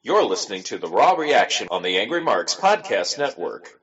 You're listening to The Raw Reaction on the Angry Marks Podcast Network.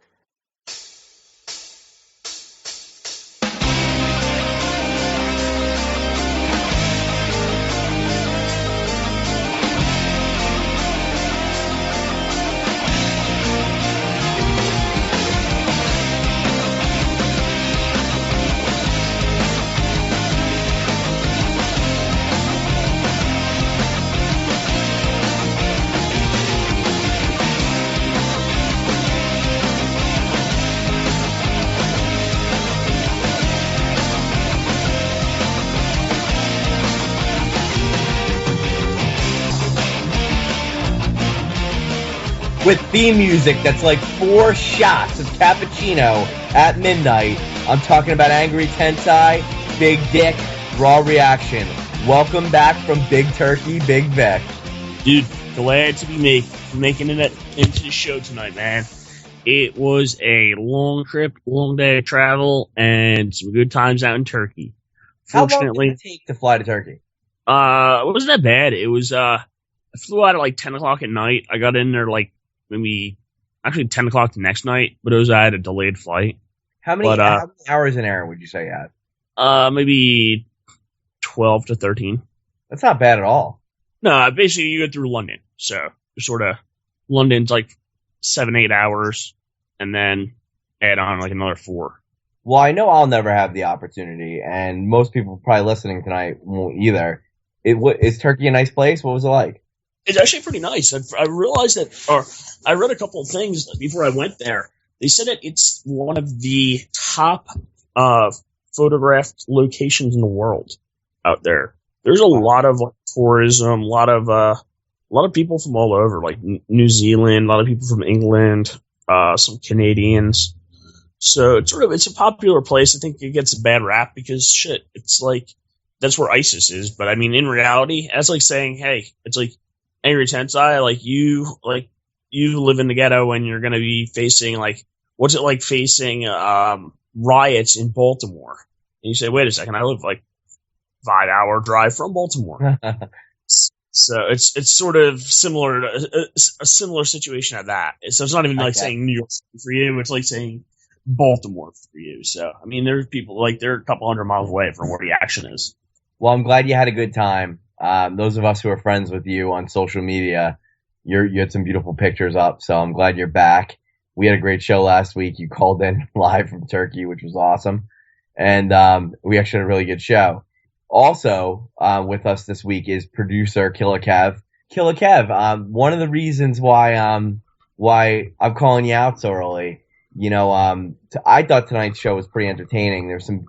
With theme music that's like 4 shots of cappuccino at midnight. I'm talking about Angry Tensai, Big Dick, Raw Reaction. Welcome back from Big Turkey, Big Vic. Dude, glad to be making it into the show tonight, man. It was a long trip, long day of travel, and some good times out in Turkey. Fortunately, how long did it take to fly to Turkey? It wasn't that bad. It was, I flew out at like 10 o'clock at night. I got in there like maybe 10 o'clock the next night, but I had a delayed flight. How many hours in air would you say you had? Maybe 12 to 13. That's not bad at all. No, basically you go through London. So sort of London's like 7-8 hours and then add on like another 4. Well, I know I'll never have the opportunity, and most people probably listening tonight won't either. Is Turkey a nice place? What was it like? It's actually pretty nice. I realized that, or I read a couple of things before I went there. They said that it's one of the top photographed locations in the world out there. There's a lot of like tourism, a lot of people from all over, like New Zealand, a lot of people from England, some Canadians. So it's a popular place. I think it gets a bad rap because shit, it's like that's where ISIS is. But I mean, in reality, that's like saying, hey, it's like Angry Tensai, like you live in the ghetto and you're gonna be facing like what's it like facing riots in Baltimore? And you say, wait a second, I live like 5-hour drive from Baltimore. So it's sort of similar to a similar situation at that. So it's not even like saying New York City for you, it's like saying Baltimore for you. So I mean, there's people like they're a couple hundred miles away from where the action is. Well, I'm glad you had a good time. Those of us who are friends with you on social media, you had some beautiful pictures up, so I'm glad you're back. We had a great show last week. You called in live from Turkey, which was awesome. And we actually had a really good show. Also, with us this week is producer Killer Kev. Killer Kev, one of the reasons why I'm calling you out so early, I thought tonight's show was pretty entertaining. There's some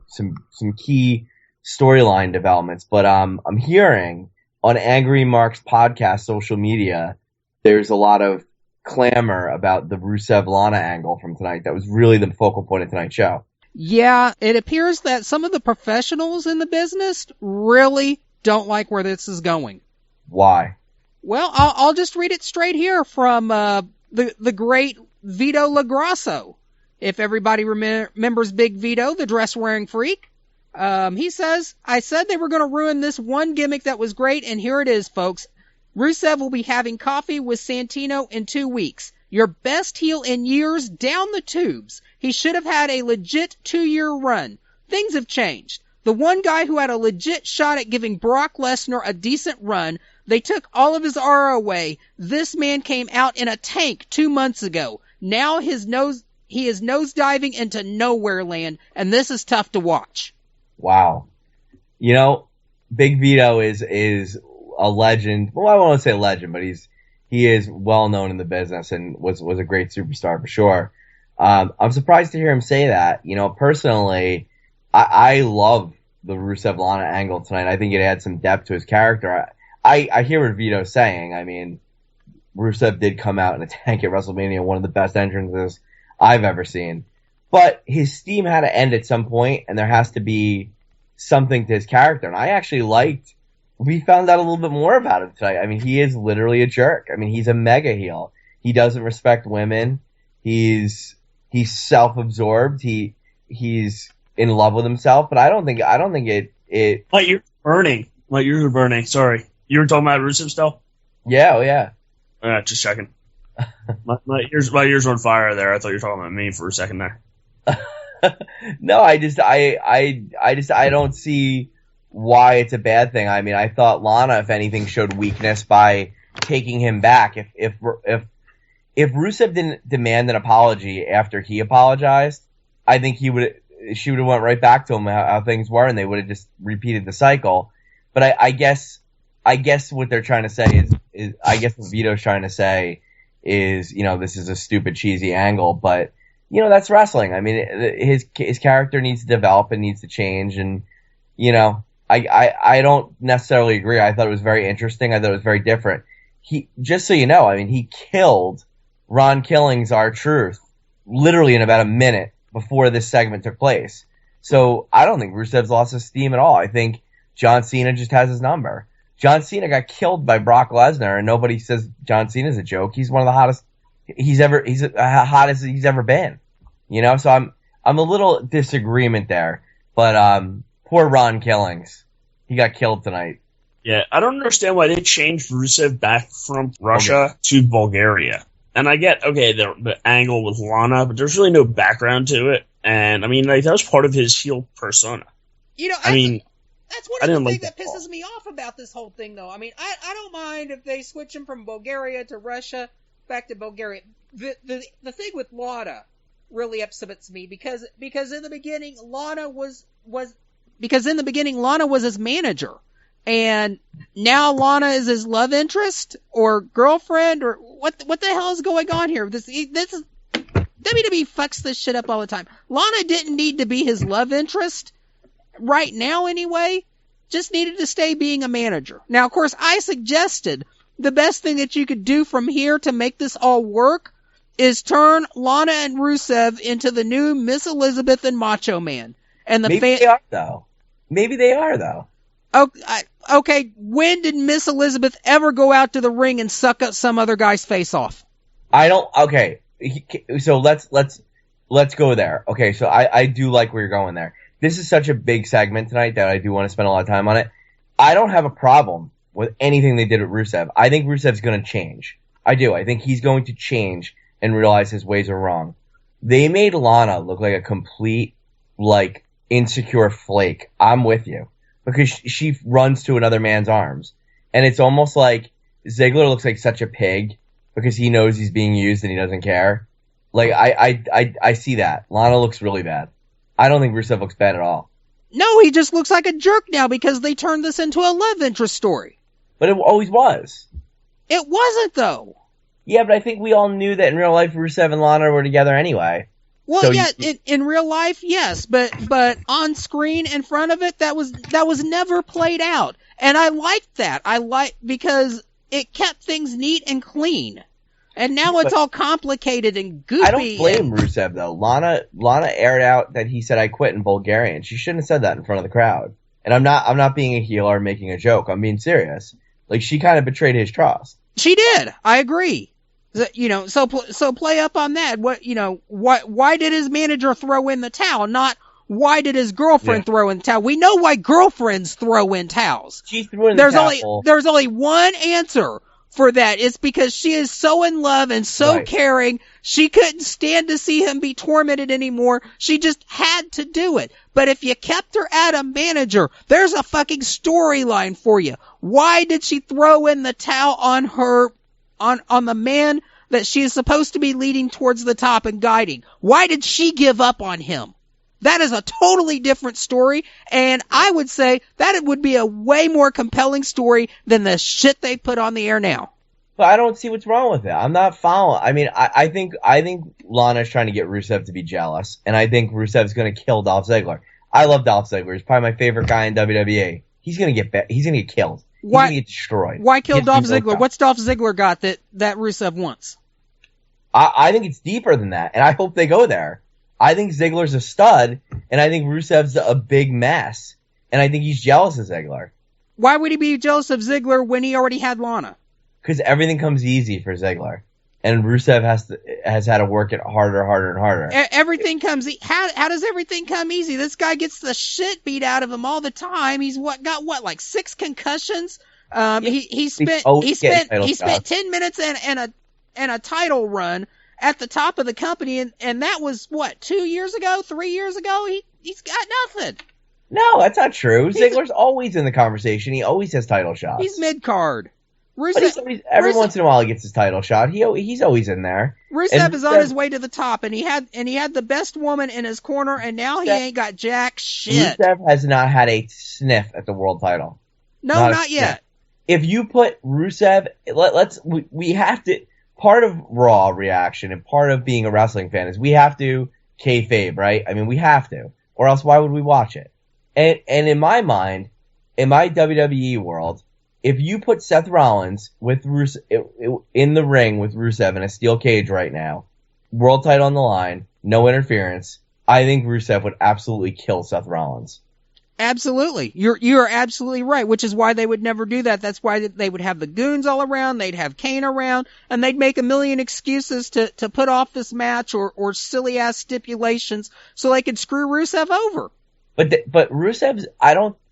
key storyline developments, but I'm hearing on Angry Marks podcast social media there's a lot of clamor about the Rusev Lana angle from tonight. That was really the focal point of tonight's show. Yeah, it appears that some of the professionals in the business really don't like where this is going. Why? Well, I'll just read it straight here from the great Vito LaGrasso. If everybody remembers Big Vito, the dress-wearing freak. He says, I said they were going to ruin this one gimmick that was great, and here it is, folks. Rusev will be having coffee with Santino in 2 weeks. Your best heel in years down the tubes. He should have had a legit 2-year run. Things have changed. The one guy who had a legit shot at giving Brock Lesnar a decent run, they took all of his aura away. This man came out in a tank 2 months ago. Now he is nosediving into nowhere land, and this is tough to watch. Wow. Big Vito is a legend. Well, I won't say legend, but he is well known in the business and was a great superstar for sure. I'm surprised to hear him say that. Personally, I love the Rusev Lana angle tonight. I think it adds some depth to his character. I hear what Vito's saying. I mean, Rusev did come out in a tank at WrestleMania, one of the best entrances I've ever seen. But his steam had to end at some point, and there has to be something to his character. And I actually we found out a little bit more about him tonight. I mean, he is literally a jerk. I mean, he's a mega heel. He doesn't respect women. He's self-absorbed. He's in love with himself. But I don't think it. Like you're burning. Sorry, you were talking about Rusev still. Yeah, oh yeah. Just checking. My ears were on fire there. I thought you were talking about me for a second there. No, I don't see why it's a bad thing. I mean, I thought Lana, if anything, showed weakness by taking him back. If Rusev didn't demand an apology after he apologized, I think she would have went right back to him how things were, and they would have just repeated the cycle. But I guess what they're trying to say is I guess what Vito's trying to say is, this is a stupid, cheesy angle, but that's wrestling. I mean, his character needs to develop and needs to change, and I don't necessarily agree. I thought it was very interesting. I thought it was very different. Just so you know, I mean, he killed Ron Killings, R-Truth, literally in about a minute before this segment took place. So I don't think Rusev's lost his steam at all. I think John Cena just has his number. John Cena got killed by Brock Lesnar, and nobody says John Cena's a joke. He's one of the hottest he's hottest he's ever been. So I'm a little disagreement there. But poor Ron Killings. He got killed tonight. Yeah, I don't understand why they changed Rusev back from Russia to Bulgaria. And I get, the angle with Lana, but there's really no background to it. And, I mean, that was part of his heel persona. That's one of the things that pisses me off about this whole thing, though. I mean, I don't mind if they switch him from Bulgaria to Russia back to Bulgaria. The thing with Lana really upsets me because in the beginning Lana was his manager, and now Lana is his love interest or girlfriend, or what the hell is going on here? This is WWE fucks this shit up all the time. Lana didn't need to be his love interest right now anyway, just needed to stay being a manager. Now, of course, I suggested the best thing that you could do from here to make this all work is turn Lana and Rusev into the new Miss Elizabeth and Macho Man. And Maybe they are, though. Okay, when did Miss Elizabeth ever go out to the ring and suck up some other guy's face off? Okay, so let's go there. Okay, so I do like where you're going there. This is such a big segment tonight that I do want to spend a lot of time on it. I don't have a problem with anything they did with Rusev. I think Rusev's going to change. I do. I think he's going to change and realize his ways are wrong. They made Lana look like a complete, insecure flake. I'm with you. Because she runs to another man's arms. And it's almost like Ziggler looks like such a pig because he knows he's being used and he doesn't care. I see that. Lana looks really bad. I don't think Rusev looks bad at all. No, he just looks like a jerk now because they turned this into a love interest story. But it always was. It wasn't, though. Yeah, but I think we all knew that in real life Rusev and Lana were together anyway. Well, so yeah, in real life, yes, but on screen in front of it, that was never played out. And I liked that. Because it kept things neat and clean. And now it's all complicated and goofy. I don't blame Rusev, though. Lana aired out that he said I quit in Bulgarian. She shouldn't have said that in front of the crowd. And I'm not being a heel or making a joke. I'm being serious. She kind of betrayed his trust. She did. I agree. So play up on that. Why did his manager throw in the towel? Not why did his girlfriend throw in the towel? We know why girlfriends throw in towels. She threw in the towel. There's only one answer for that. It's because she is so in love and so caring. She couldn't stand to see him be tormented anymore. She just had to do it. But if you kept her at a manager, there's a fucking storyline for you. Why did she throw in the towel on the man that she is supposed to be leading towards the top and guiding? Why did she give up on him? That is a totally different story, and I would say that it would be a way more compelling story than the shit they put on the air now. But I don't see what's wrong with it. I'm not following. I mean, I think Lana's trying to get Rusev to be jealous, and I think Rusev's going to kill Dolph Ziggler. I love Dolph Ziggler. He's probably my favorite guy in WWE. He's going to get killed. He's going to get destroyed. Why kill Dolph Ziggler? What's Dolph Ziggler got that Rusev wants? I think it's deeper than that, and I hope they go there. I think Ziggler's a stud, and I think Rusev's a big mess, and I think he's jealous of Ziggler. Why would he be jealous of Ziggler when he already had Lana? Because everything comes easy for Ziggler, and Rusev has had to work it harder and harder. Everything comes how does everything come easy? This guy gets the shit beat out of him all the time. He's got 6 concussions He spent 10 minutes and a title run at the top of the company, and that was what, 2 years ago, 3 years ago. He's got nothing. No, that's not true. Ziggler's always in the conversation. He always has title shots. He's mid card. Every once in a while he gets his title shot. He's always in there. Rusev is on his way to the top, and he had the best woman in his corner, and now he ain't got jack shit. Rusev has not had a sniff at the world title. No, not yet. If you put Rusev, we have to. Part of Raw reaction and part of being a wrestling fan is we have to kayfabe, right? I mean, we have to, or else why would we watch it? And in my mind, in my WWE world, if you put Seth Rollins with Rusev in the ring with Rusev in a steel cage right now, world title on the line, no interference, I think Rusev would absolutely kill Seth Rollins. Absolutely. You're absolutely right, which is why they would never do that. That's why they would have the goons all around, they'd have Kane around, and they'd make a million excuses to put off this match or silly ass stipulations so they could screw Rusev over. But Rusev's,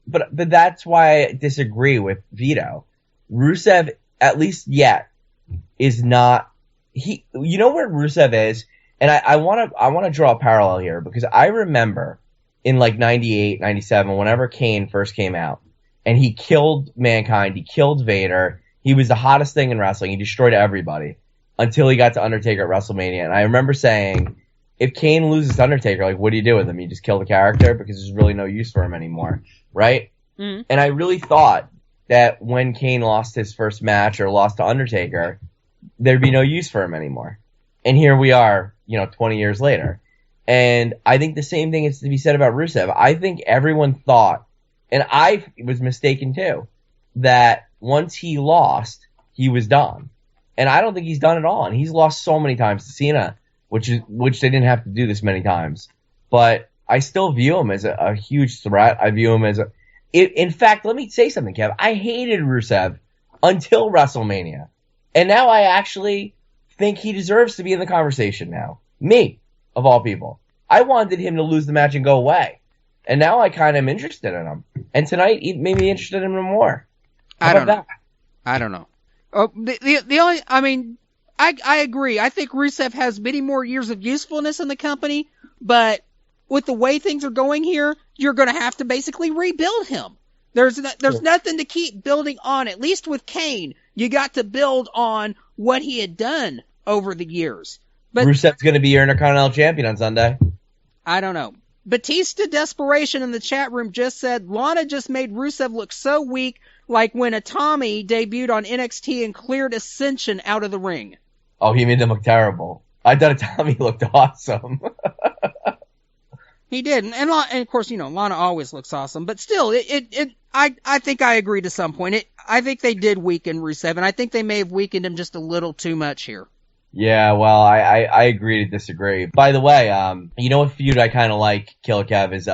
but that's why I disagree with Vito. Rusev, at least yet, is not, you know where Rusev is? And I wanna draw a parallel here, because I remember in like 98, 97, whenever Kane first came out, and he killed Mankind, he killed Vader, he was the hottest thing in wrestling, he destroyed everybody, until he got to Undertaker at WrestleMania. And I remember saying, if Kane loses to Undertaker, like, what do you do with him? You just kill the character because there's really no use for him anymore, right? Mm. And I really thought that when Kane lost his first match or lost to Undertaker, there'd be no use for him anymore. And here we are, 20 years later. And I think the same thing is to be said about Rusev. I think everyone thought, and I was mistaken too, that once he lost, he was done. And I don't think he's done at all. And he's lost so many times to Cena, which they didn't have to do this many times. But I still view him as a huge threat. I view him as in fact, let me say something, Kev. I hated Rusev until WrestleMania. And now I actually think he deserves to be in the conversation now. Me, of all people. I wanted him to lose the match and go away. And now I kind of am interested in him. And tonight, he made me interested in him more. I don't know. Oh, I agree. I think Rusev has many more years of usefulness in the company, but with the way things are going here, you're going to have to basically rebuild him. There's nothing to keep building on. At least with Kane, you got to build on what he had done over the years. But Rusev's going to be your Intercontinental Champion on Sunday. I don't know. Batista Desperation in the chat room just said, Lana just made Rusev look so weak, like when Itami debuted on NXT and cleared Ascension out of the ring. Oh, he made them look terrible. I thought Itami looked awesome. He did, and of course, Lana always looks awesome. But still, I think I agree to some point. I think they did weaken Rusev, and I think they may have weakened him just a little too much here. Yeah, well, I agree to disagree. By the way, a feud I kind of like, Killer Kev, is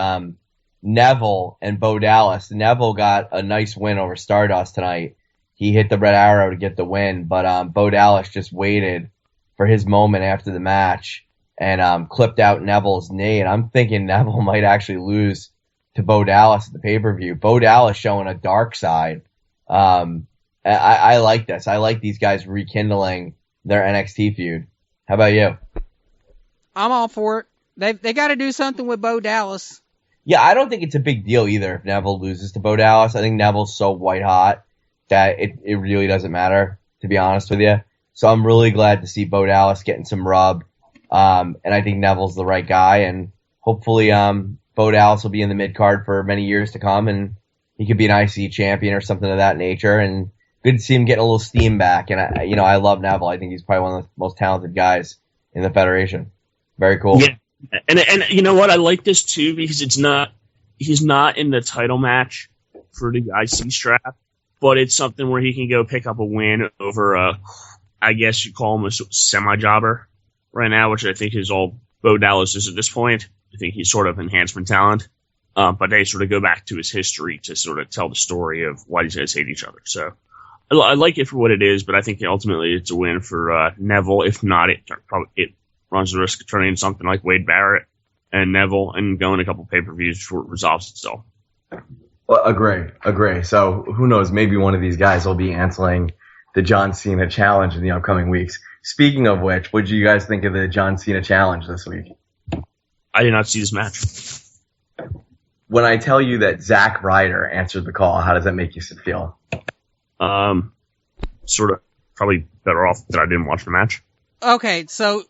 Neville and Bo Dallas. Neville got a nice win over Stardust tonight. He hit the Red Arrow to get the win, but Bo Dallas just waited for his moment after the match and clipped out Neville's knee. And I'm thinking Neville might actually lose to Bo Dallas at the pay-per-view. Bo Dallas showing a dark side. I like this. I like these guys rekindling their NXT feud. How about you? I'm all for it. They got to do something with Bo Dallas. Yeah, I don't think it's a big deal either if Neville loses to Bo Dallas. I think Neville's so white hot that it really doesn't matter, to be honest with you. So I'm really glad to see Bo Dallas getting some rub. And I think Neville's the right guy, and hopefully Bo Dallas will be in the mid-card for many years to come, and he could be an IC champion or something of that nature, and good to see him getting a little steam back. And I love Neville. I think he's probably one of the most talented guys in the Federation. Very cool. Yeah. And you know what? I like this too because he's not in the title match for the IC strap, but it's something where he can go pick up a win over I guess you call him a semi-jobber right now, which I think is all Bo Dallas is at this point. I think he's sort of enhancement talent. But they sort of go back to his history to sort of tell the story of why these guys hate each other. So I like it for what it is, but I think ultimately it's a win for Neville. If not, it runs the risk of turning into something like Wade Barrett and Neville and going a couple pay-per-views before it resolves itself. Well, agree. So who knows? Maybe one of these guys will be answering the John Cena challenge in the upcoming weeks. Speaking of which, what did you guys think of the John Cena challenge this week? I did not see this match. When I tell you that Zack Ryder answered the call, how does that make you feel? Sort of probably better off that I didn't watch the match. Okay, so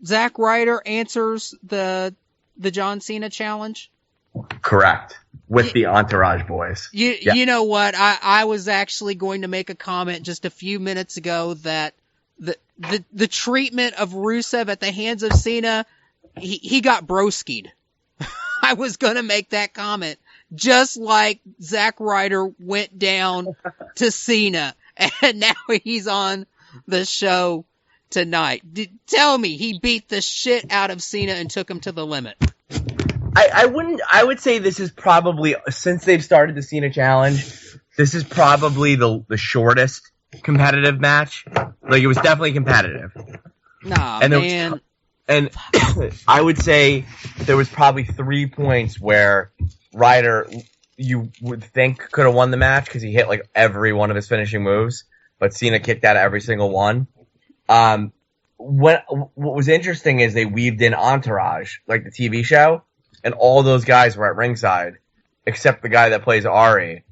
Zack Ryder answers the John Cena challenge? Correct. With the Entourage boys. You know what? I was actually going to make a comment just a few minutes ago that the treatment of Rusev at the hands of Cena, he got broskied. I was going to make that comment. Just like Zack Ryder went down to Cena, and now he's on the show tonight. Tell me he beat the shit out of Cena and took him to the limit. I would say this is probably, since they've started the Cena challenge, this is probably the shortest competitive match. Like, it was definitely competitive. Nah, and man. And I would say there was probably 3 points where Ryder, you would think, could have won the match because he hit like every one of his finishing moves, but Cena kicked out of every single one. What was interesting is they weaved in Entourage, like the TV show, and all those guys were at ringside, except the guy that plays Ari.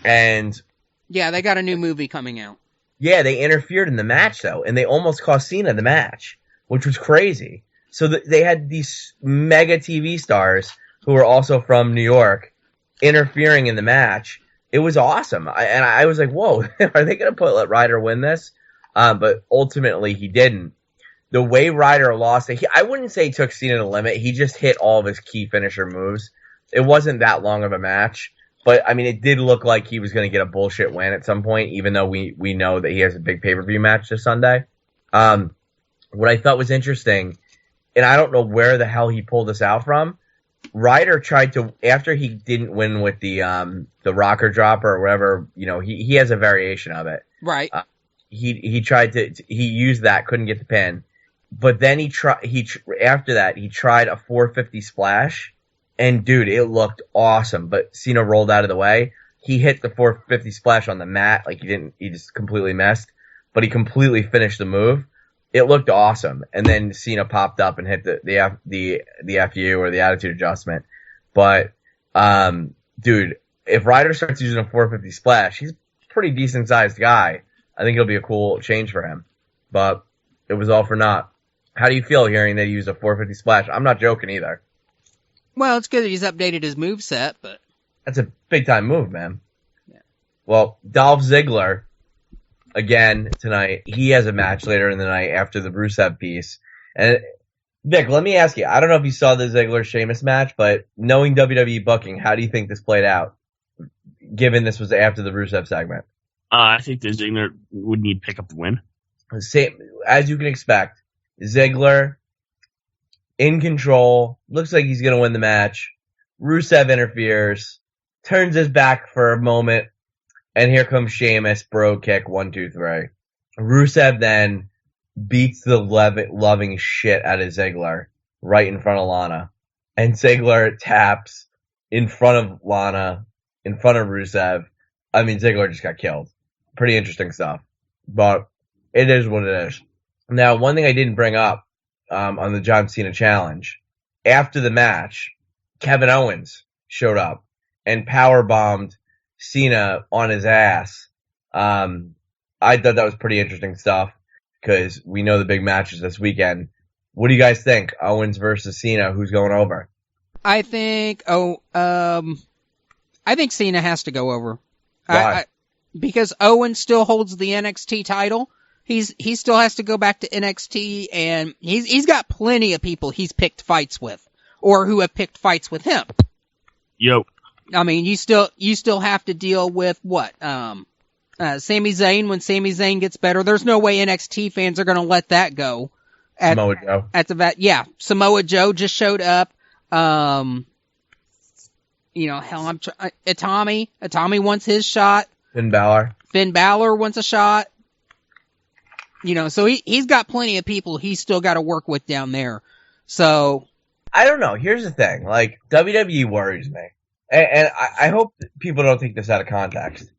And yeah, they got a new movie coming out. Yeah, they interfered in the match, though, and they almost cost Cena the match, which was crazy. So they had these mega TV stars who were also from New York interfering in the match. It was awesome. I was like, whoa, are they going to let Ryder win this? But ultimately, he didn't. The way Ryder lost it, I wouldn't say he took Cena to the limit. He just hit all of his key finisher moves. It wasn't that long of a match. But, I mean, it did look like he was going to get a bullshit win at some point, even though we know that he has a big pay-per-view match this Sunday. What I thought was interesting, and I don't know where the hell he pulled this out from, Ryder tried to, after he didn't win with the rocker dropper or whatever, you know, he has a variation of it. Right. He tried to, he used that, couldn't get the pin. But then after that, he tried a 450 splash. And dude, it looked awesome, but Cena rolled out of the way. He hit the 450 splash on the mat, like he just completely missed, but he completely finished the move. It looked awesome. And then Cena popped up and hit the FU or the attitude adjustment. But, dude, if Ryder starts using a 450 splash, he's a pretty decent sized guy. I think it'll be a cool change for him, but it was all for naught. How do you feel hearing that he used a 450 splash? I'm not joking either. Well, it's good that he's updated his moveset, but that's a big time move, man. Yeah. Well, Dolph Ziggler, again, tonight, he has a match later in the night after the Rusev piece. And Vic, let me ask you, I don't know if you saw the Ziggler-Sheamus match, but knowing WWE booking, how do you think this played out, given this was after the Rusev segment? I think that Ziggler would need to pick up the win. Same, as you can expect, Ziggler in control, looks like he's going to win the match. Rusev interferes, turns his back for a moment, and here comes Sheamus, bro kick, 1, 2, 3. Rusev then beats the loving shit out of Ziggler right in front of Lana. And Ziggler taps in front of Lana, in front of Rusev. I mean, Ziggler just got killed. Pretty interesting stuff. But it is what it is. Now, one thing I didn't bring up on the John Cena challenge, after the match, Kevin Owens showed up and powerbombed Cena on his ass. I thought that was pretty interesting stuff because we know the big matches this weekend. What do you guys think? Owens versus Cena, who's going over? I think Cena has to go over. Why? Because Owens still holds the NXT title. He still has to go back to NXT, and he's got plenty of people he's picked fights with, or who have picked fights with him. Yo. I mean, you still have to deal with what? Sami Zayn. When Sami Zayn gets better, there's no way NXT fans are going to let that go. Samoa Joe. Samoa Joe just showed up. Itami wants his shot. Finn Balor wants a shot. So he's got plenty of people he's still got to work with down there. So I don't know. Here's the thing. Like, WWE worries me. and I hope that people don't take this out of context.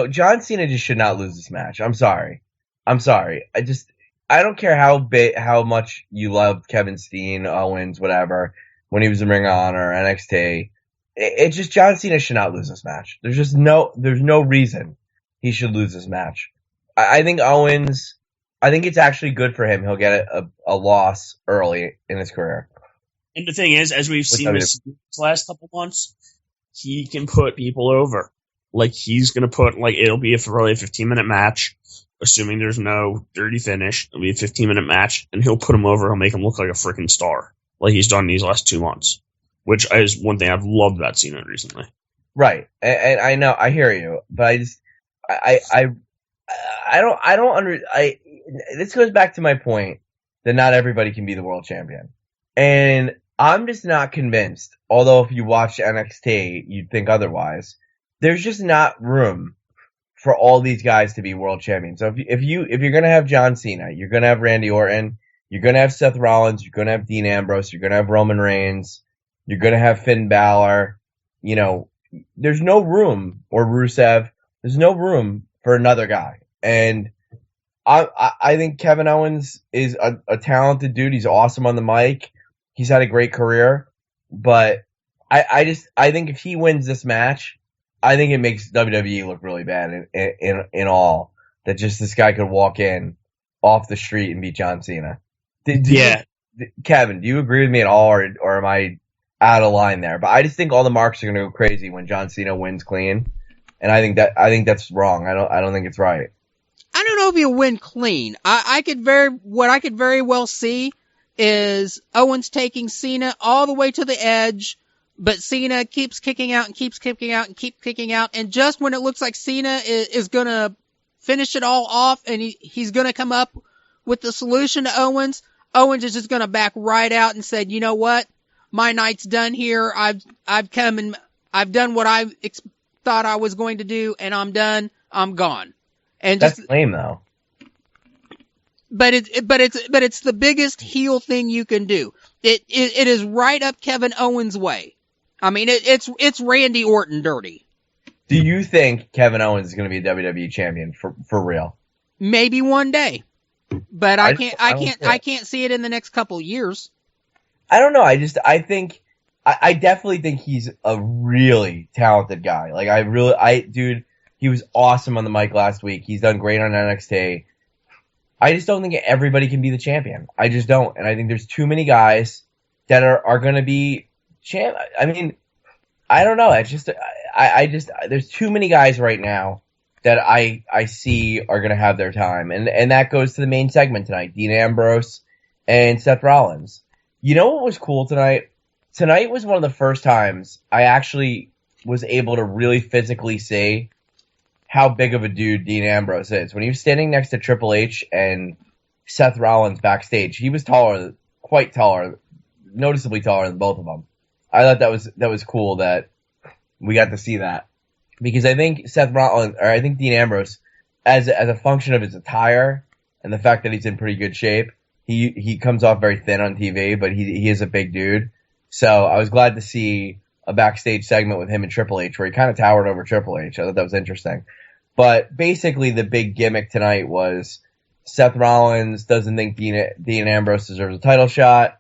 John Cena just should not lose this match. I'm sorry. I don't care how much you love Kevin Steen, Owens, whatever, when he was in Ring of Honor, NXT. It's just John Cena should not lose this match. There's no reason he should lose this match. I think Owens, I think it's actually good for him. He'll get a loss early in his career. And the thing is, as we've seen this last couple months, he can put people over. Like, he's going to put, it'll be really a 15-minute match, assuming there's no dirty finish. It'll be a 15-minute match, and he'll put him over. He'll make him look like a freaking star, like he's done these last 2 months, which is one thing I've loved about Cena recently. Right. And I know, I hear you, but this goes back to my point that not everybody can be the world champion. And I'm just not convinced, although if you watch NXT, you'd think otherwise. There's just not room for all these guys to be world champions. So if you're gonna have John Cena, you're gonna have Randy Orton, you're gonna have Seth Rollins, you're gonna have Dean Ambrose, you're gonna have Roman Reigns, you're gonna have Finn Balor, there's no room, or Rusev, there's no room for another guy. And I think Kevin Owens is a talented dude. He's awesome on the mic. He's had a great career, but I think if he wins this match, I think it makes WWE look really bad in all that just this guy could walk in off the street and beat John Cena. Kevin, do you agree with me at all, or am I out of line there? But I just think all the marks are going to go crazy when John Cena wins clean, and I think that's wrong. I don't think it's right. I don't know if he'll win clean. What I could very well see is Owens taking Cena all the way to the edge, but Cena keeps kicking out and keeps kicking out and keeps kicking out, and just when it looks like Cena is gonna finish it all off and he's gonna come up with the solution to Owens is just gonna back right out and said, you know what? My night's done here. I've come and I've done what I thought I was going to do, and I'm done. I'm gone. And that's lame though. But it's the biggest heel thing you can do. It is right up Kevin Owens' way. I mean, it's Randy Orton dirty. Do you think Kevin Owens is going to be a WWE champion for real? Maybe one day, but I can't see it in the next couple years. I don't know. I definitely think he's a really talented guy. Dude, he was awesome on the mic last week. He's done great on NXT. I just don't think everybody can be the champion. I just don't. And I think there's too many guys that are going to be champ. I mean, I don't know. It's just, there's too many guys right now that I see are going to have their time. And that goes to the main segment tonight, Dean Ambrose and Seth Rollins. You know what was cool tonight? Tonight was one of the first times I actually was able to really physically see how big of a dude Dean Ambrose is. When he was standing next to Triple H and Seth Rollins backstage, he was quite taller, noticeably taller than both of them. I thought that was cool that we got to see that, because I think Dean Ambrose, as a function of his attire and the fact that he's in pretty good shape, he comes off very thin on TV, but he is a big dude. So I was glad to see a backstage segment with him and Triple H where he kind of towered over Triple H. I thought that was interesting. But basically the big gimmick tonight was Seth Rollins doesn't think Dean Ambrose deserves a title shot,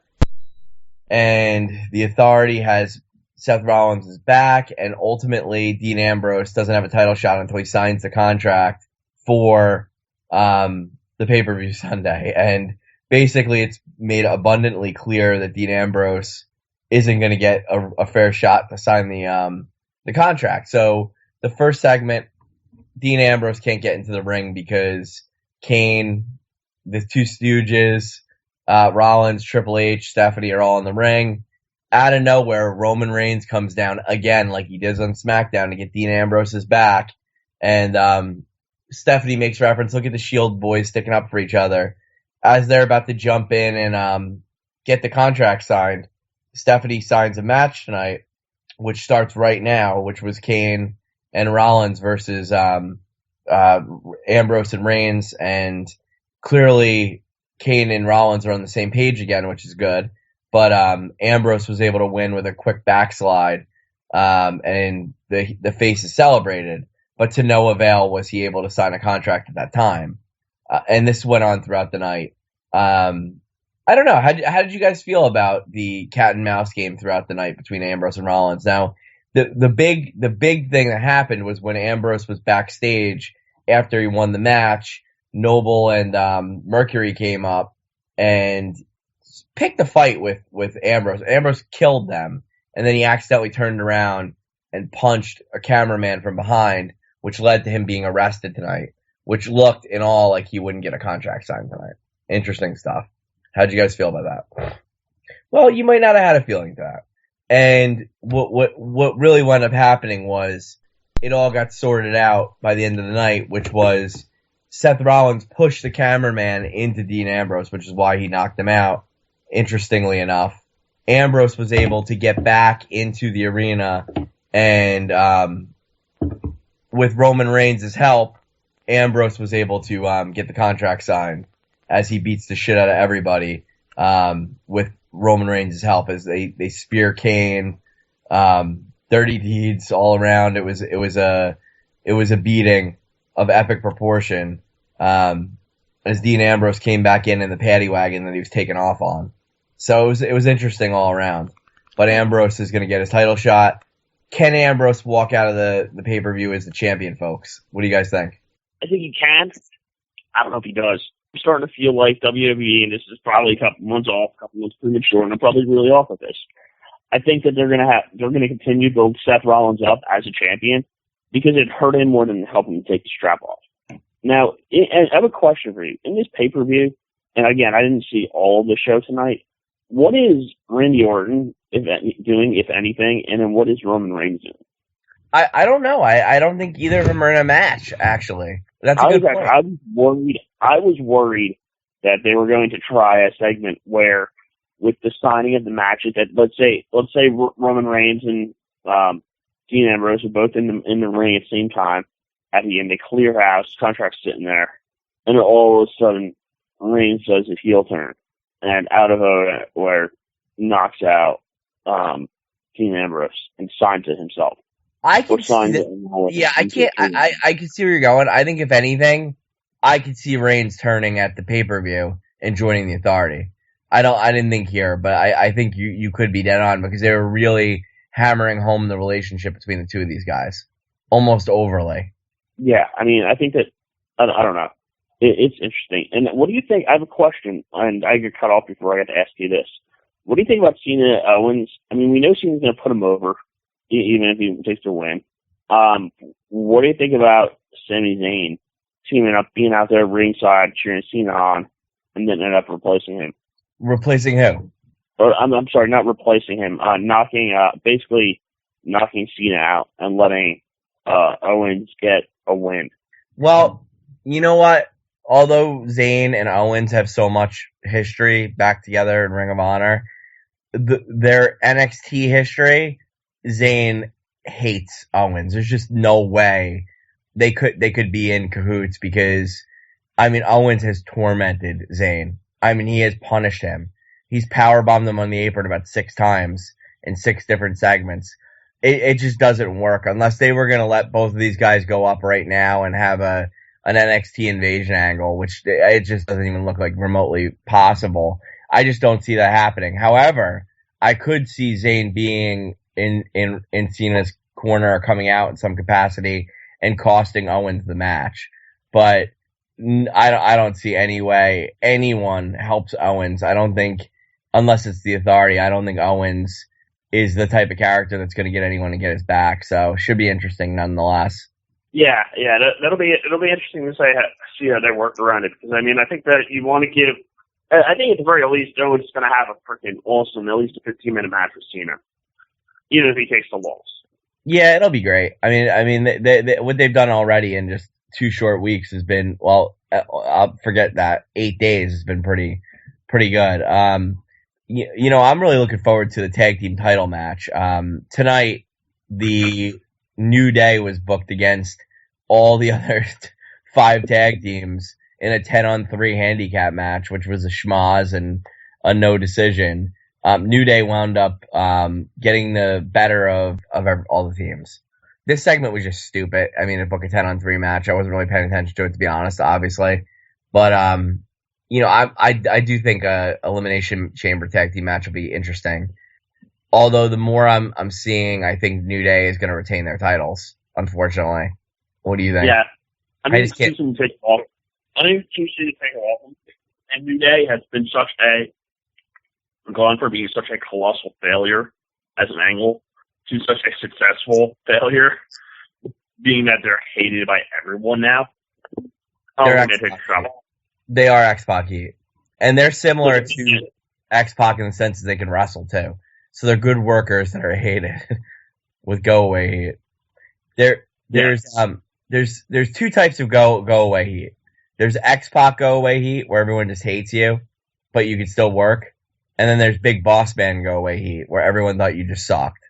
and the Authority has Seth Rollins' back, and ultimately Dean Ambrose doesn't have a title shot until he signs the contract for the pay-per-view Sunday. And basically it's made abundantly clear that Dean Ambrose isn't going to get a fair shot to sign the contract. So the first segment, Dean Ambrose can't get into the ring because Kane, the two Stooges, Rollins, Triple H, Stephanie are all in the ring. Out of nowhere, Roman Reigns comes down again like he does on SmackDown to get Dean Ambrose's back. And Stephanie makes reference, look at the Shield boys sticking up for each other. As they're about to jump in and get the contract signed, Stephanie signs a match tonight, which starts right now, which was Kane and Rollins versus Ambrose and Reigns, and clearly Kane and Rollins are on the same page again, which is good. But Ambrose was able to win with a quick backslide and the faces celebrated, but to no avail was he able to sign a contract at that time. And this went on throughout the night. I don't know. How did you guys feel about the cat and mouse game throughout the night between Ambrose and Rollins? Now, the big thing that happened was when Ambrose was backstage after he won the match. Noble and Mercury came up and picked a fight with Ambrose. Ambrose killed them, and then he accidentally turned around and punched a cameraman from behind, which led to him being arrested tonight, which looked in all like he wouldn't get a contract signed tonight. Interesting stuff. How'd you guys feel about that? Well, you might not have had a feeling to that. And what really wound up happening was it all got sorted out by the end of the night, which was Seth Rollins pushed the cameraman into Dean Ambrose, which is why he knocked him out. Interestingly enough, Ambrose was able to get back into the arena, and with Roman Reigns' help, Ambrose was able to get the contract signed as he beats the shit out of everybody with Roman Reigns' help as they spear Kane, dirty deeds all around. It was a beating of epic proportion as Dean Ambrose came back in the paddy wagon that he was taken off on. So it was interesting all around. But Ambrose is going to get his title shot. Can Ambrose walk out of the pay-per-view as the champion, folks? What do you guys think? I think he can. I don't know if he does. I'm starting to feel like WWE, and this is probably a couple months off, a couple months premature, and I'm probably really off of this. I think that they're gonna continue to build Seth Rollins up as a champion because it hurt him more than helping him take the strap off. Now, I have a question for you. In this pay-per-view, and again, I didn't see all of the show tonight, what is Randy Orton doing, if anything, and then what is Roman Reigns doing? I don't know. I don't think either of them are in a match, actually. That's a good point. I was worried that they were going to try a segment where, with the signing of the matches, that let's say Roman Reigns and Dean Ambrose are both in the ring at the same time at the end. They clear house, contract's sitting there, and then all of a sudden Reigns does his heel turn and out of nowhere knocks out Dean Ambrose and signs it himself. I can see that. Yeah, I can't. I can see where you're going. I think if anything, I could see Reigns turning at the pay-per-view and joining the Authority. I didn't think here, but I think you could be dead on because they were really hammering home the relationship between the two of these guys, almost overly. Yeah, I mean, I think that I don't know. It's interesting. And what do you think? I have a question, and I get cut off before I got to ask you this. What do you think about Cena Owens? I mean, we know Cena's going to put him over, even if he takes the win. What do you think about Sami Zayn teaming up, being out there ringside, cheering Cena on, and then end up replacing him? Replacing who? Or I'm sorry, not replacing him. Basically knocking Cena out and letting Owens get a win. Well, you know what? Although Zayn and Owens have so much history back together in Ring of Honor, their NXT history, Zayn hates Owens. There's just no way they could be in cahoots because, I mean, Owens has tormented Zayn. I mean, he has punished him. He's powerbombed him on the apron about 6 times in 6 different segments. It just doesn't work unless they were going to let both of these guys go up right now and have an NXT invasion angle, which it just doesn't even look like remotely possible. I just don't see that happening. However, I could see Zayn being in Cena's corner or coming out in some capacity and costing Owens the match. But I don't see any way anyone helps Owens. I don't think, unless it's the Authority, I don't think Owens is the type of character that's going to get anyone to get his back. So should be interesting nonetheless. Yeah, it'll be interesting to see how they work around it. Because I mean, I think that you want to give. I think at the very least, Owens is going to have a freaking awesome, at least a 15-minute match with Cena, even if he takes the loss. Yeah, it'll be great. I mean, they, what they've done already in just 2 short weeks has been, well, I'll forget that 8 days has been pretty good. You know, I'm really looking forward to the tag team title match. Tonight, the New Day was booked against all the other 5 tag teams in a 10-on-3 handicap match, which was a schmoz and a no decision. New Day wound up getting the better of all the teams. This segment was just stupid. I mean, a Book of 10 on 3 match. I wasn't really paying attention to it, to be honest, obviously. But, I do think a Elimination Chamber tag team match will be interesting. Although the more I'm seeing, I think New Day is going to retain their titles, unfortunately. What do you think? Yeah. I just can't. To take off. I think it's too soon to take off. And New Day has been gone from being such a colossal failure as an angle to such a successful failure, being that they're hated by everyone now. They are X-Pac Heat. And they're similar to X-Pac in the sense that they can wrestle too. So they're good workers that are hated with go away heat. There's two types of go away heat. There's X-Pac go away heat where everyone just hates you, but you can still work. And then there's Big Boss Man go away heat where everyone thought you just sucked.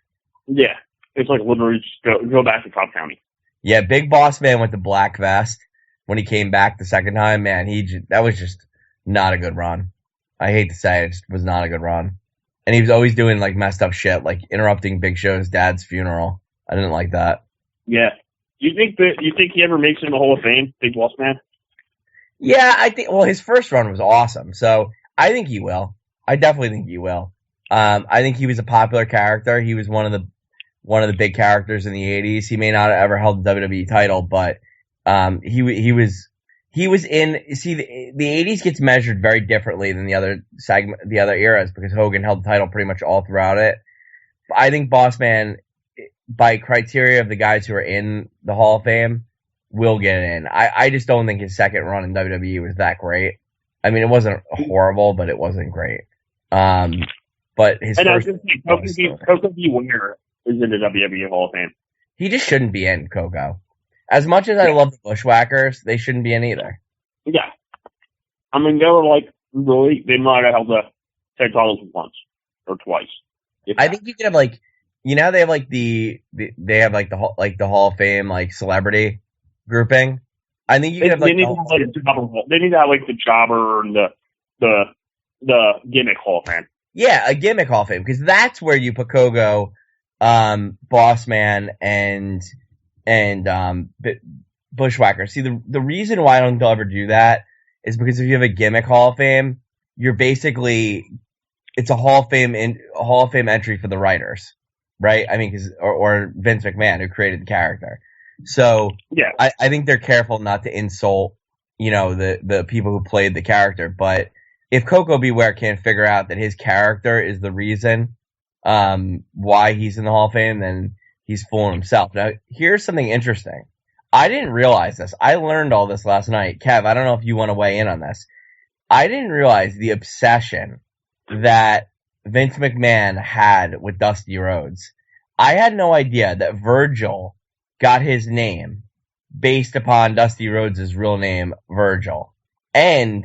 Yeah. It's like literally just go back to Cobb County. Yeah, Big Boss Man with the black vest when he came back the second time, man, that was just not a good run. I hate to say it, just was not a good run. And he was always doing like messed up shit, like interrupting Big Show's dad's funeral. I didn't like that. Yeah. You think he ever makes it in the Hall of Fame, Big Boss Man? Yeah, I think. Well, his first run was awesome, so I think he will. I definitely think he will. I think he was a popular character. He was one of the big characters in the '80s. He may not have ever held the WWE title, but he was in. See, the '80s gets measured very differently than the other eras because Hogan held the title pretty much all throughout it. I think Boss Man, by criteria of the guys who are in the Hall of Fame, will get in. I just don't think his second run in WWE was that great. I mean, it wasn't horrible, but it wasn't great. But his first... Coco Beware is in the WWE Hall of Fame. He just shouldn't be in, Coco. As much as I love the Bushwhackers, they shouldn't be in either. Yeah. I mean, they were like, really, they might have held the tag titles once or twice. I think you could have like, they have like the Hall of Fame like celebrity grouping. I think you could have like they need to have like the jobber and the gimmick Hall of Fame. Yeah, a gimmick Hall of Fame because that's where you put Kogo, Boss Man, and Bushwhacker. See, the reason why I don't think they'll ever do that is because if you have a gimmick Hall of Fame, you're basically it's a Hall of Fame entry for the writers, right? I mean, or Vince McMahon who created the character. So yeah, I think they're careful not to insult, the people who played the character. But if Coco Beware can't figure out that his character is the reason why he's in the Hall of Fame, then he's fooling himself. Now, here's something interesting. I didn't realize this. I learned all this last night. Kev, I don't know if you want to weigh in on this. I didn't realize the obsession that Vince McMahon had with Dusty Rhodes. I had no idea that Virgil got his name based upon Dusty Rhodes' real name, Virgil. And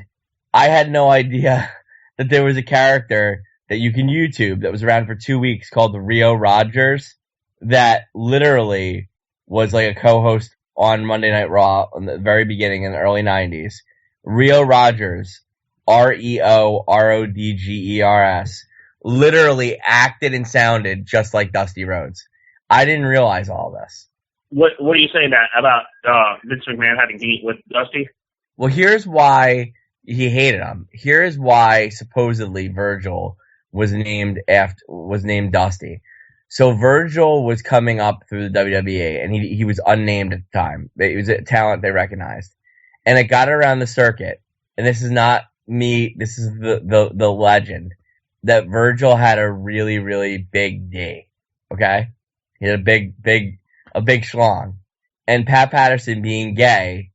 I had no idea that there was a character that you can YouTube that was around for 2 weeks called the Rio Rogers that literally was like a co-host on Monday Night Raw in the very beginning in the early 90s. Rio Rogers, ReoRodgers, literally acted and sounded just like Dusty Rhodes. I didn't realize all this. What are you saying about Vince McMahon having heat with Dusty? Well, here's why he hated him. Here's why supposedly Virgil was named Dusty. So Virgil was coming up through the WWE, and he was unnamed at the time. He was a talent they recognized, and it got around the circuit. And this is not me. This is the legend that Virgil had a really, really big D. Okay, he had a big schlong, and Pat Patterson, being gay,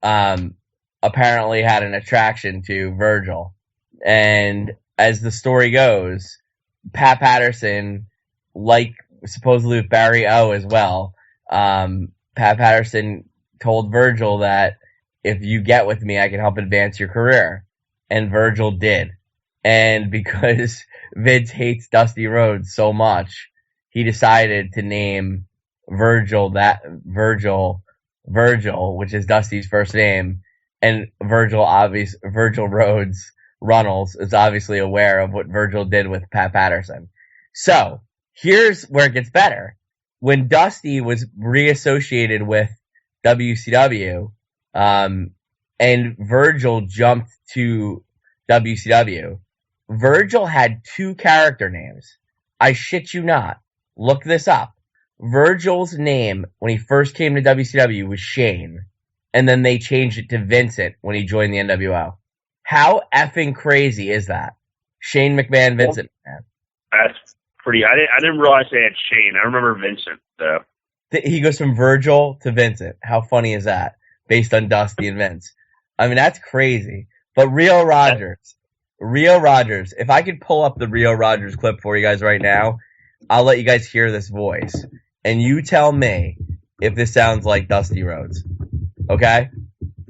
apparently had an attraction to Virgil. And as the story goes, Pat Patterson, like supposedly with Barry O as well, Pat Patterson told Virgil that if you get with me, I can help advance your career. And Virgil did. And because Vince hates Dusty Rhodes so much, he decided to name Virgil, which is Dusty's first name, and Virgil Rhodes Runnels is obviously aware of what Virgil did with Pat Patterson. So, here's where it gets better. When Dusty was reassociated with WCW, and Virgil jumped to WCW, Virgil had 2 character names. I shit you not. Look this up. Virgil's name when he first came to WCW was Shane, and then they changed it to Vincent when he joined the NWO. How effing crazy is that? Shane McMahon, Vincent McMahon. That's pretty. I didn't realize they had Shane. I remember Vincent though. He goes from Virgil to Vincent. How funny is that? Based on Dusty and Vince. I mean, that's crazy. But Rio Rogers, if I could pull up the Rio Rogers clip for you guys right now, I'll let you guys hear this voice. And you tell me if this sounds like Dusty Rhodes. Okay?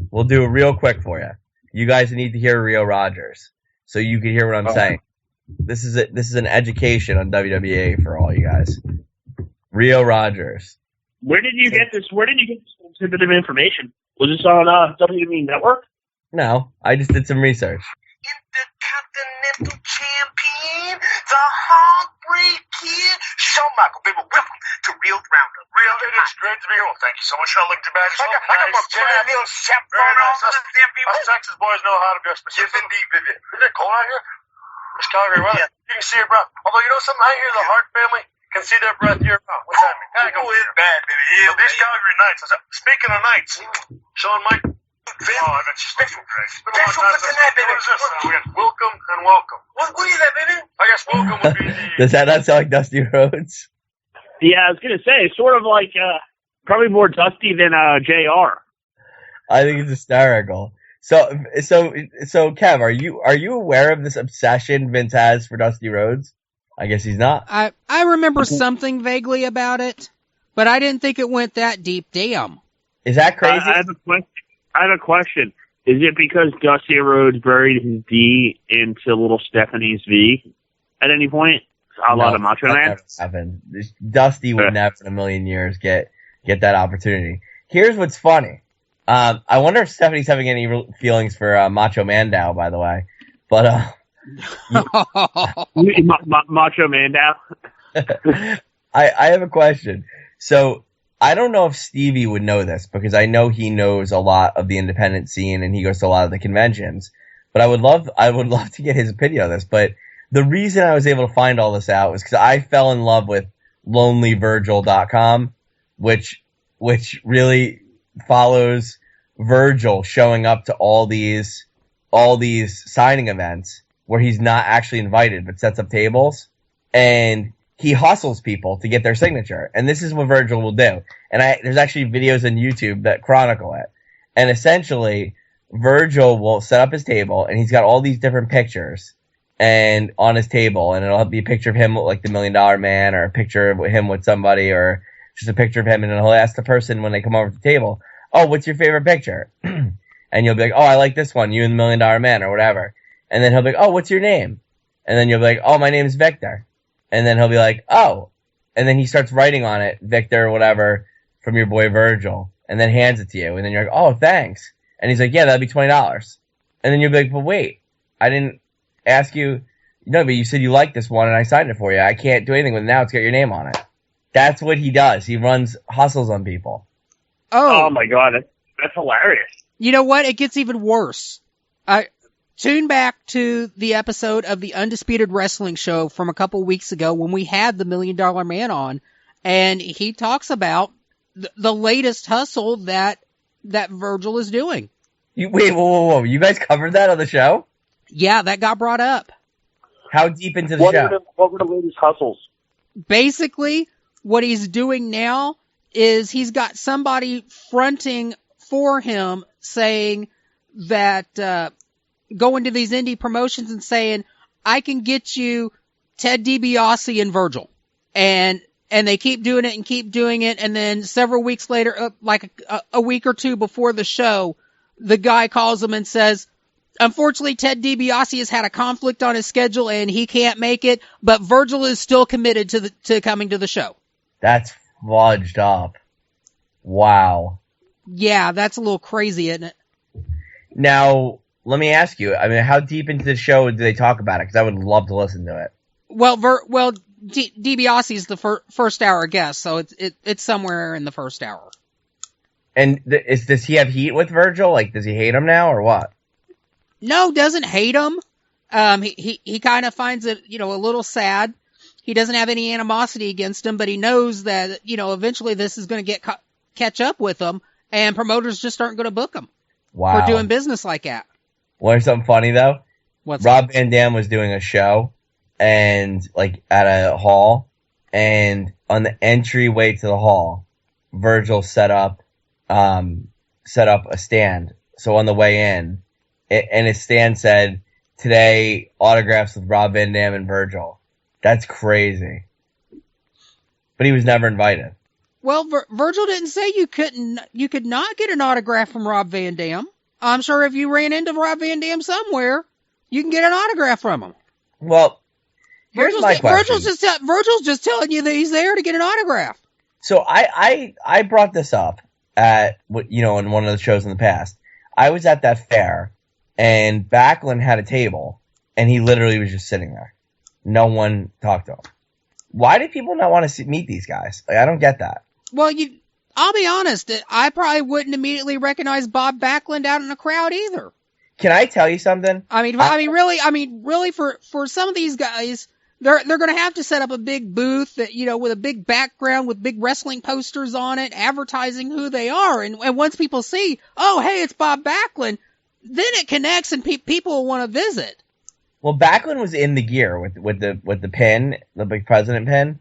We'll do it real quick for you. You guys need to hear Rio Rogers so you can hear what I'm saying. This is an education on WWE for all you guys. Rio Rogers. Where did you get this? Where did you get this sensitive information? Was this on WWE Network? No, I just did some research. Intercontinental champion, the Heartbreak Kid, Shawn Michael, baby, welcome to Real Roundup. Real, it is great to be here. Thank you so much. I looked your badge. I got my pretty little chaperone on this damn people. Us Texas boys know how to dress. Yes, indeed, baby. Isn't it cold out here? It's Calgary weather. Yeah. You can see your breath. Although, you know something, I hear the Hart family can see their breath year round. What's that mean? Oh, it's bad, baby. These Calgary nights. Speaking of nights, Shawn Michael. Oh, that's special, Greg. Special for tonight, baby. What is this? We got welcome and welcome. What is that, baby? I guess welcome would be the... Does that not sound like Dusty Rhodes? Yeah, I was gonna say, sort of like probably more Dusty than JR. I think it's hysterical. So Kev, are you aware of this obsession Vince has for Dusty Rhodes? I guess he's not. I remember something vaguely about it, but I didn't think it went that deep. Damn. Is that crazy? I have a question. Is it because Dusty Rhodes buried his D into little Stephanie's V at any point? A lot of Macho Man? Dusty would never in a million years get that opportunity. Here's what's funny. I wonder if Stephanie's having any feelings for Macho Mandow, by the way. But Macho Mandow? I have a question. So I don't know if Stevie would know this because I know he knows a lot of the independent scene and he goes to a lot of the conventions. But I would love to get his opinion on this. But the reason I was able to find all this out was because I fell in love with LonelyVirgil.com, which really follows Virgil showing up to all these signing events where he's not actually invited but sets up tables and he hustles people to get their signature. And this is what Virgil will do. And there's actually videos on YouTube that chronicle it. And essentially Virgil will set up his table and he's got all these different pictures and on his table, and it'll be a picture of him like the $1 Million Man or a picture of him with somebody or just a picture of him, and then he'll ask the person when they come over to the table, oh, what's your favorite picture? And you'll be like, oh, I like this one, you and the $1 Million Man or whatever. And then he'll be like, oh, what's your name? And then you'll be like, oh, my name is Victor. And then he'll be like, oh. And then he starts writing on it, Victor or whatever, from your boy Virgil, and then hands it to you. And then you're like, oh, thanks. And he's like, yeah, that'd be $20. And then you'll be like, but wait, I didn't ask you, no, but you said you liked this one and I signed it for you. I can't do anything with it now. It's got your name on it. That's what he does. He hustles on people. Oh my God. That's hilarious. You know what? It gets even worse. Tune back to the episode of the Undisputed Wrestling Show from a couple weeks ago when we had the $1 Million Man on, and he talks about the latest hustle that Virgil is doing. Wait, whoa. You guys covered that on the show? Yeah, that got brought up. How deep into the show? What were the latest hustles? Basically, what he's doing now is he's got somebody fronting for him saying that, going to these indie promotions and saying, I can get you Ted DiBiase and Virgil. And they keep doing it. And then several weeks later, like a week or two before the show, the guy calls him and says, unfortunately, Ted DiBiase has had a conflict on his schedule and he can't make it, but Virgil is still committed to coming to the show. That's fudged up. Wow. Yeah, that's a little crazy, isn't it? Now, let me ask you. I mean, how deep into the show do they talk about it? Because I would love to listen to it. Well, DiBiase's the first hour guest, so it's somewhere in the first hour. And does he have heat with Virgil? Like, does he hate him now or what? No, doesn't hate him. He kind of finds it, a little sad. He doesn't have any animosity against him, but he knows that, eventually this is going to catch up with him, and promoters just aren't going to book him for doing business like that. Want something funny though? What's Rob that? Van Dam was doing a show, and like at a hall, and on the entryway to the hall, Virgil set up a stand. So on the way in, and his stand said, "Today, autographs with Rob Van Dam and Virgil." That's crazy. But he was never invited. Well, Virgil didn't say you could not get an autograph from Rob Van Dam. I'm sure if you ran into Rob Van Dam somewhere, you can get an autograph from him. Well, here's my question. Virgil's just telling you that he's there to get an autograph. So I brought this up at, in one of the shows in the past. I was at that fair, and Backlund had a table, and he literally was just sitting there. No one talked to him. Why do people not want to meet these guys? Like, I don't get that. Well, I'll be honest. I probably wouldn't immediately recognize Bob Backlund out in the crowd either. Can I tell you something? I mean, really, for some of these guys, they're going to have to set up a big booth that, with a big background with big wrestling posters on it, advertising who they are. And once people see, oh, hey, it's Bob Backlund, then it connects and people will want to visit. Well, Backlund was in the gear with the pin, the big president pin,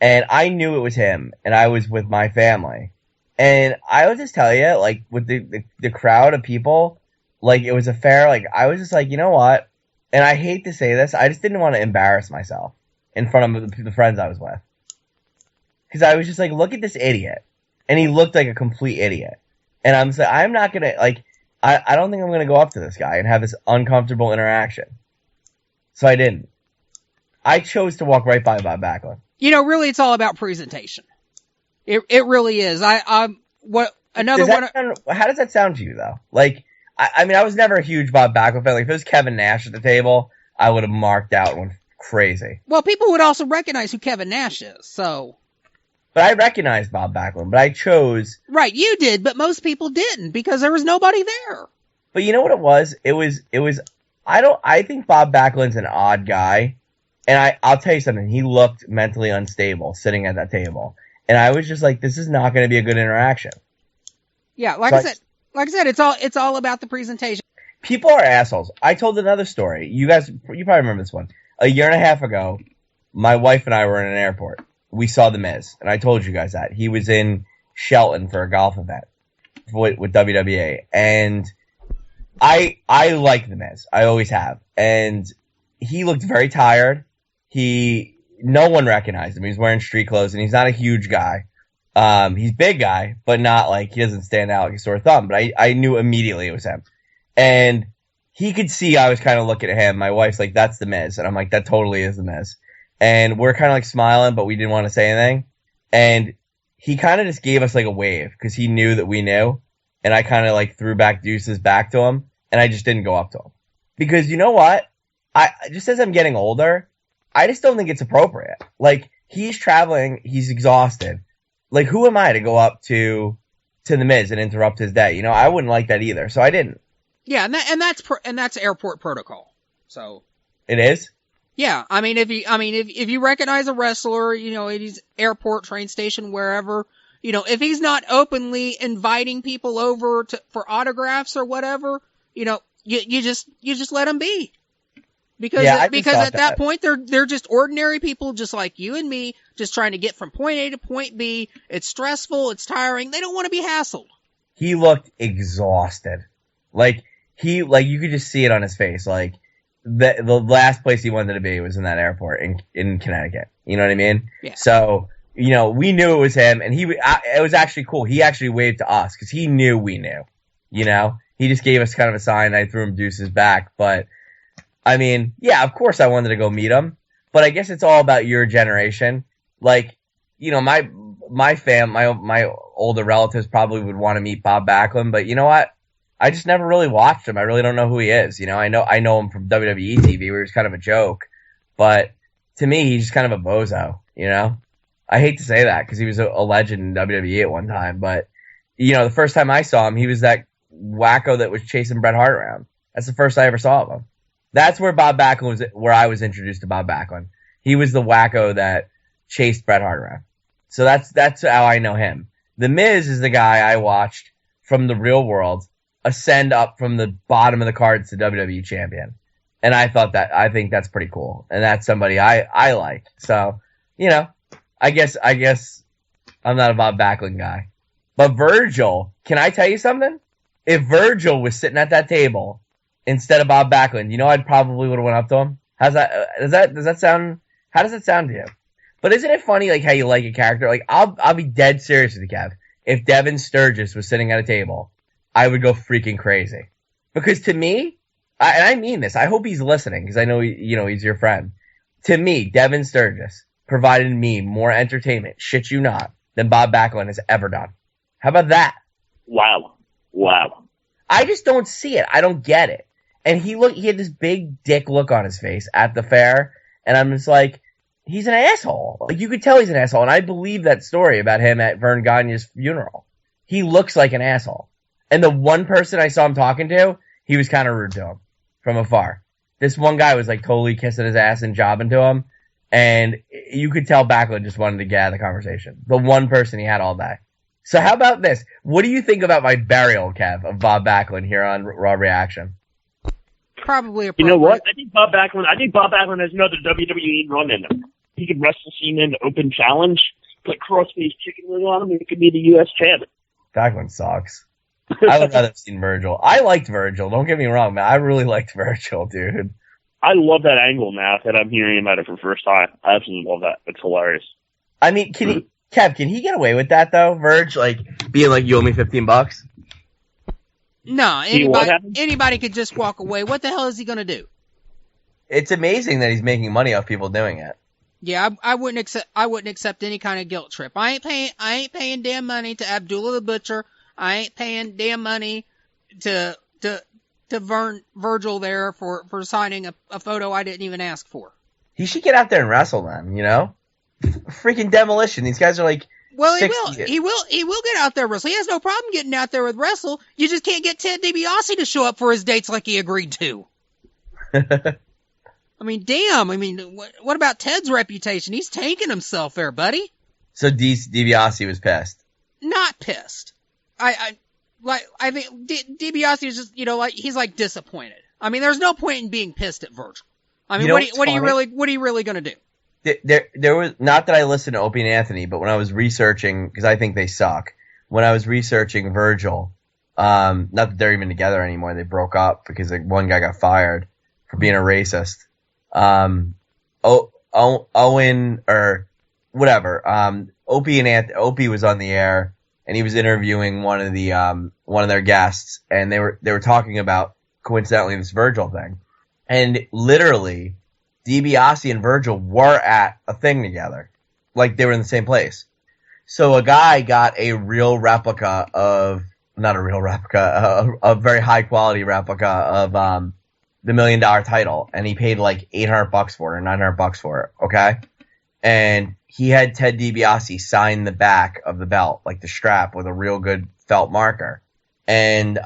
and I knew it was him, and I was with my family. And I would just tell you, like, with the crowd of people, like, it was a fair, like, I was just like, you know what? And I hate to say this, I just didn't want to embarrass myself in front of the friends I was with. Because I was just like, look at this idiot. And he looked like a complete idiot. And I'm just like, I'm not going to, like, I don't think I'm going to go up to this guy and have this uncomfortable interaction. So I didn't. I chose to walk right by Bob Backlund. Really, it's all about presentation. It really is. How does that sound to you though? Like, I mean, I was never a huge Bob Backlund fan. Like, if it was Kevin Nash at the table, I would have marked out and went crazy. Well, people would also recognize who Kevin Nash is, so. But I recognized Bob Backlund, but I chose. Right, you did, but most people didn't because there was nobody there. But you know what it was? It was. I think Bob Backlund's an odd guy, and I'll tell you something. He looked mentally unstable sitting at that table, and I was just like, this is not going to be a good interaction. Yeah, like I said, it's all about the presentation. People are assholes. I told another story. You probably remember this one. A year and a half ago, my wife and I were in an airport. We saw The Miz, and I told you guys that. He was in Shelton for a golf event with WWA, and I like The Miz. I always have. And he looked very tired. No one recognized him. He was wearing street clothes, and he's not a huge guy. He's a big guy, but not like, he doesn't stand out like a sore thumb. But I knew immediately it was him. And he could see I was kind of looking at him. My wife's like, that's The Miz. And I'm like, that totally is The Miz. And we're kind of like smiling, but we didn't want to say anything. And he kind of just gave us like a wave because he knew that we knew. And I kind of like threw back deuces back to him. And I just didn't go up to him. Because you know what? Just as I'm getting older, I just don't think it's appropriate. Like, he's traveling, he's exhausted. Like, who am I to go up to The Miz and interrupt his day? I wouldn't like that either, so I didn't. Yeah, and that's airport protocol. So it is. Yeah, if you recognize a wrestler, at his airport, train station, wherever, if he's not openly inviting people over for autographs or whatever, you just let him be. Because at that point they're just ordinary people just like you and me, just trying to get from point A to point B. It's stressful, it's tiring. They don't want to be hassled. He looked exhausted. Like you could just see it on his face. Like the last place he wanted to be was in that airport in Connecticut. You know what I mean? Yeah. So, we knew it was him, and it was actually cool. He actually waved to us because he knew we knew. He just gave us kind of a sign. I threw him deuces back, but I mean, yeah, of course I wanted to go meet him, but I guess it's all about your generation. Like, my older relatives probably would want to meet Bob Backlund, but you know what? I just never really watched him. I really don't know who he is. I know him from WWE TV, where he was kind of a joke, but to me, he's just kind of a bozo. I hate to say that because he was a legend in WWE at one time, but the first time I saw him, he was that wacko that was chasing Bret Hart around. That's the first I ever saw of him. That's where Bob Backlund was, where I was introduced to Bob Backlund. He was the wacko that chased Bret Hart around. So that's how I know him. The Miz is the guy I watched from the real world ascend up from the bottom of the cards to WWE champion. And I think that's pretty cool. And that's somebody I like. So, I guess I'm not a Bob Backlund guy. But Virgil, can I tell you something? If Virgil was sitting at that table instead of Bob Backlund, I probably would have went up to him. Does that sound, how does that sound to you? But isn't it funny, like, how you like a character? Like, I'll be dead serious with you, Kev. If Devin Sturgis was sitting at a table, I would go freaking crazy. Because to me, and I mean this, I hope he's listening, because I know, he's your friend. To me, Devin Sturgis provided me more entertainment, shit you not, than Bob Backlund has ever done. How about that? Wow. I just don't see it. I don't get it. And he had this big dick look on his face at the fair, and I'm just like, he's an asshole. Like, you could tell he's an asshole, and I believe that story about him at Vern Gagne's funeral. He looks like an asshole. And the one person I saw him talking to, he was kind of rude to him from afar. This one guy was like totally kissing his ass and jobbing to him, and you could tell Backlund just wanted to get out of the conversation. The one person he had all day. So how about this? What do you think about my burial, Kev, of Bob Backlund here on Raw Reaction? Probably appropriate. You know what? I think Bob Backlund has another WWE run in him. He could wrestle Cena in the open challenge, put crossface chicken wing on him, and he could be the U.S. champ. Backlund sucks. I would rather have seen Virgil. I liked Virgil. Don't get me wrong, man. I really liked Virgil, dude. I love that angle now that I'm hearing about it for the first time. I absolutely love that. It's hilarious. I mean, Kev, can he get away with that, though? Virg, like, being like, you owe me $15? No, anybody could just walk away. What the hell is he going to do? It's amazing that he's making money off people doing it. Yeah, I wouldn't accept any kind of guilt trip. I ain't paying damn money to Abdullah the Butcher. I ain't paying damn money to Virgil there for signing a photo I didn't even ask for. He should get out there and wrestle then, Freaking Demolition. These guys are like, well, he will get out there and wrestle. He has no problem getting out there with wrestle. You just can't get Ted DiBiase to show up for his dates like he agreed to. I mean, damn. I mean, what about Ted's reputation? He's tanking himself there, buddy. So DiBiase was pissed. Not pissed. I think DiBiase is just, he's like disappointed. I mean, there's no point in being pissed at Virgil. I mean, what are you really gonna do? There was, not that I listened to Opie and Anthony, but when I was researching, because I think they suck, when I was researching Virgil, not that they're even together anymore, they broke up because one guy got fired for being a racist. Owen, or whatever, Opie was on the air, and he was interviewing one of their guests, and they were talking about, coincidentally, this Virgil thing. And literally, DiBiase and Virgil were at a thing together. Like, they were in the same place. So a guy got a real replica of, not a real replica, a very high quality replica of, the $1 Million title. And he paid like $800 for it, or $900 for it. Okay? And he had Ted DiBiase sign the back of the belt, like the strap, with a real good felt marker. And,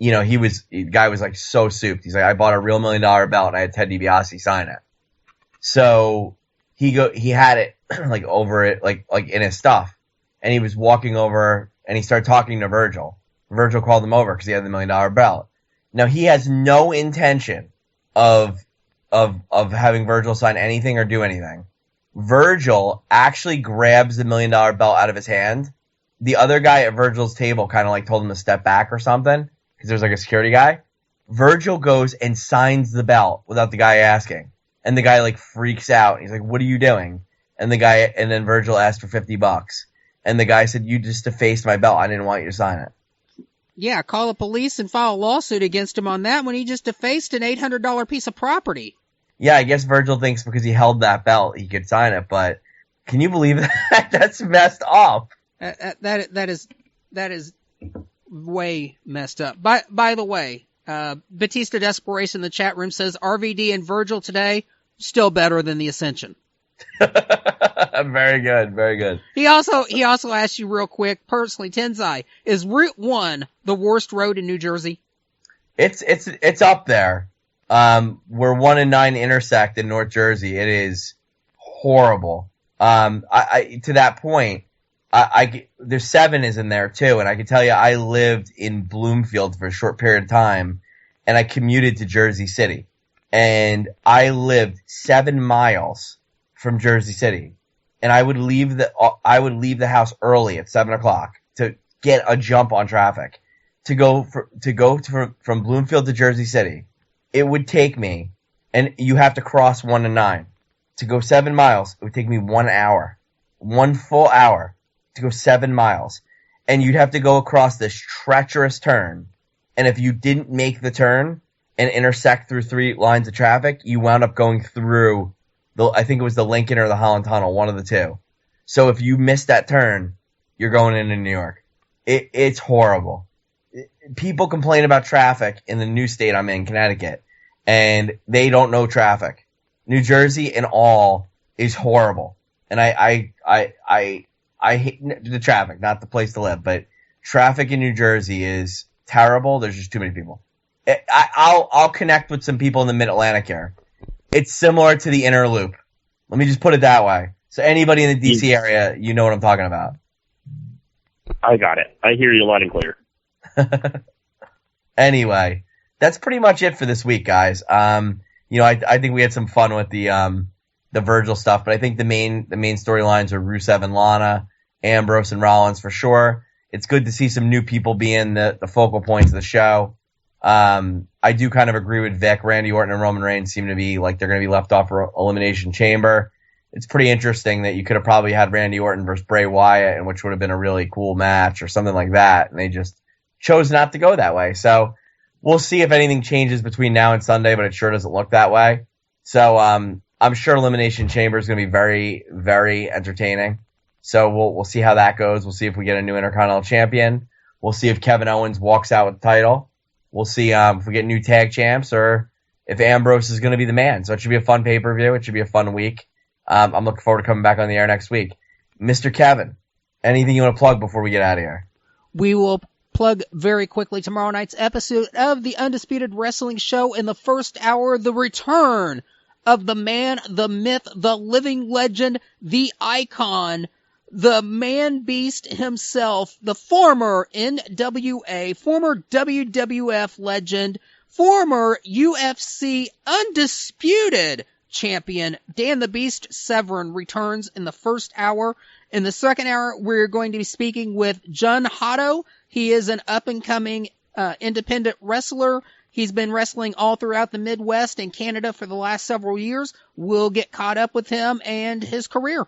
the guy was like so souped. He's like, I bought a real $1 Million belt and I had Ted DiBiase sign it. So he had it like over it, like in his stuff. And he was walking over and he started talking to Virgil. Virgil called him over because he had the $1 Million belt. Now he has no intention of having Virgil sign anything or do anything. Virgil actually grabs the $1 Million belt out of his hand. The other guy at Virgil's table kind of like told him to step back or something, because there's like a security guy. Virgil goes and signs the belt without the guy asking. And the guy like freaks out. He's like, what are you doing? And then Virgil asked for $50. And the guy said, you just defaced my belt. I didn't want you to sign it. Yeah, call the police and file a lawsuit against him on that when he just defaced an $800 piece of property. Yeah, I guess Virgil thinks because he held that belt, he could sign it. But can you believe that? That's messed up. That is Way messed up. By the way, Batista Desperation in the chat room says RVD and Virgil today still better than the Ascension. Very good, very good. He also asked you real quick, personally, Tenzai, is Route 1 the worst road in New Jersey? It's up there. Where 1 and 9 intersect in North Jersey, it is horrible. I to that point, there's 7 is in there too, and I can tell you, I lived in Bloomfield for a short period of time, and I commuted to Jersey City, and I lived 7 miles from Jersey City, and I would leave the house early at 7:00 to get a jump on traffic to go from Bloomfield to Jersey City. It would take me, and you have to cross 1 and 9 to go 7 miles. It would take me 1 hour, 1 full hour to go 7 miles, and you'd have to go across this treacherous turn. And if you didn't make the turn and intersect through 3 lines of traffic, you wound up going through I think it was the Lincoln or the Holland Tunnel, one of the two. So if you miss that turn, you're going into New York. It's horrible. People complain about traffic in the new state I'm in, Connecticut, and they don't know traffic. New Jersey in all is horrible. And I hate the traffic, not the place to live, but traffic in New Jersey is terrible. There's just too many people. I'll connect with some people in the Mid-Atlantic here. It's similar to the inner loop. Let me just put it that way. So anybody in the DC area, you know what I'm talking about. I got it. I hear you loud and clear. Anyway, that's pretty much it for this week, guys. I think we had some fun with the Virgil stuff, but I think the main storylines are Rusev and Lana, Ambrose and Rollins for sure. It's good to see some new people being the focal points of the show. I do kind of agree with Vic. Randy Orton and Roman Reigns seem to be like they're going to be left off for Elimination Chamber. It's pretty interesting that you could have probably had Randy Orton versus Bray Wyatt, and which would have been a really cool match or something like that, and they just chose not to go that way. So we'll see if anything changes between now and Sunday, but it sure doesn't look that way. So I'm sure Elimination Chamber is going to be very, very entertaining. So we'll see how that goes. We'll see if we get a new Intercontinental Champion. We'll see if Kevin Owens walks out with the title. We'll see if we get new tag champs or if Ambrose is going to be the man. So it should be a fun pay-per-view. It should be a fun week. I'm looking forward to coming back on the air next week. Mr. Kevin, anything you want to plug before we get out of here? We will plug very quickly tomorrow night's episode of the Undisputed Wrestling Show. In the first hour, the return of the man, the myth, the living legend, the icon, the man beast himself, the former NWA, former WWF legend, former UFC undisputed champion, Dan the Beast Severn returns in the first hour. In the second hour, we're going to be speaking with Jun Hotto. He is an up-and-coming independent wrestler. He's been wrestling all throughout the Midwest and Canada for the last several years. We'll get caught up with him and his career.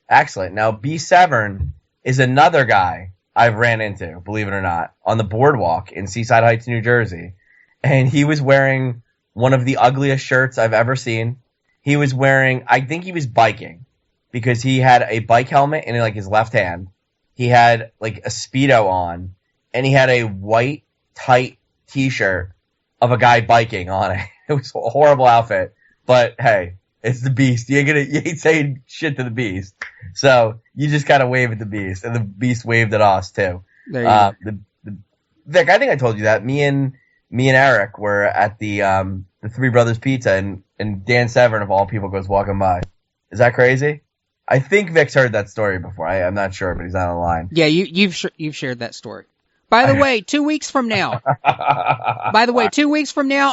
Excellent. Now, B. Severn is another guy I've ran into, believe it or not, on the boardwalk in Seaside Heights, New Jersey. And he was wearing one of the ugliest shirts I've ever seen. He was wearing, I think he was biking, because he had a bike helmet in like his left hand. He had like a Speedo on, and he had a white, tight t-shirt of a guy biking on it. It was a horrible outfit, but hey, it's the Beast. You ain't saying shit to the Beast. So you just gotta wave at the Beast, and the Beast waved at us too. There you go. Vic, I think I told you that. Me and Eric were at the Three Brothers Pizza, and Dan Severn of all people goes walking by. Is that crazy? I think Vic's heard that story before. I'm not sure, but he's on the line. Yeah, you've shared that story. By the way, 2 weeks from now.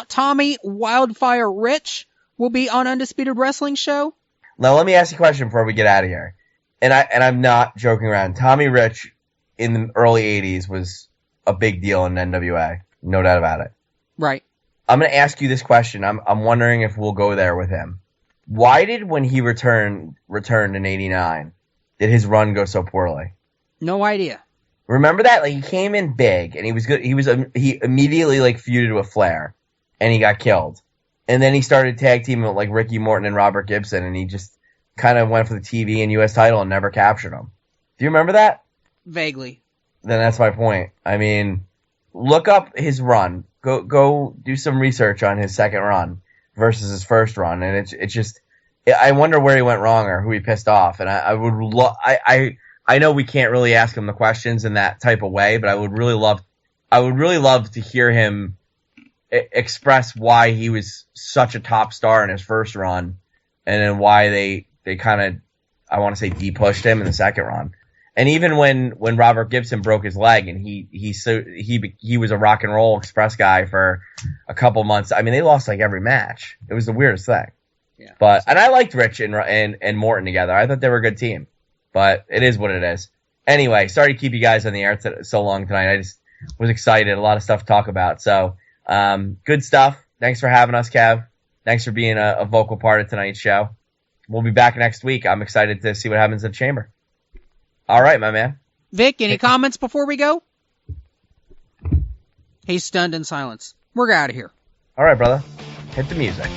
Tommy Wildfire Rich will be on Undisputed Wrestling Show. Now let me ask you a question before we get out of here. And I'm not joking around. Tommy Rich in the early 80s was a big deal in NWA. No doubt about it. Right. I'm going to ask you this question. I'm wondering if we'll go there with him. Why did, when he returned in 89, did his run go so poorly? No idea. Remember that? Like, he came in big, and he was good. He immediately, like, feuded with Flair, and he got killed. And then he started tag teaming with, like, Ricky Morton and Robert Gibson, and he just kind of went for the TV and U.S. title and never captured him. Do you remember that? Vaguely. then that's my point. I mean, look up his run. Go do some research on his second run versus his first run, and it's just I wonder where he went wrong or who he pissed off. And I would I know we can't really ask him the questions in that type of way, but I would really love to hear him express why he was such a top star in his first run, and then why they kind of, I want to say, de-pushed him in the second run. And even when Robert Gibson broke his leg and he was a rock and roll express guy for a couple months, I mean, they lost like every match. It was the weirdest thing. Yeah. And I liked Rich and Morton together. I thought they were a good team. But it is what it is. Anyway, sorry to keep you guys on the air so long tonight. I just was excited. A lot of stuff to talk about. So, good stuff. Thanks for having us, Kev. Thanks for being a vocal part of tonight's show. We'll be back next week. I'm excited to see what happens in the chamber. All right, my man. Vic, any comments before we go? He's stunned in silence. We're out of here. All right, brother. Hit the music.